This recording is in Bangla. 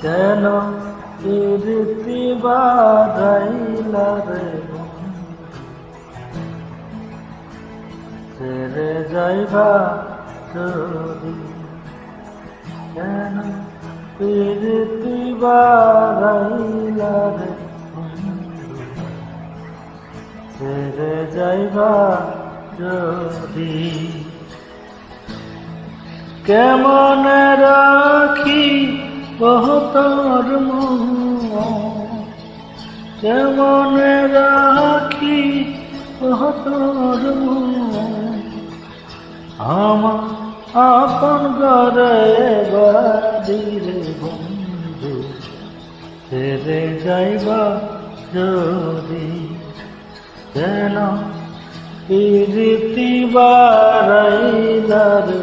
কেন প্রীতি বাড়াইলা রে ছেড়ে যাইবা যদি, কেন প্রীতি বাড়াইলা রে ছেড়ে যাইবা যদি। কেমন রাখি তোর মন, কেমন রাখি তোর মন, আমার আপন ঘরে বাড়িরে বন্ধু ছেড়ে যাইবা যদি, কেন প্রীতি বাড়াইলা রে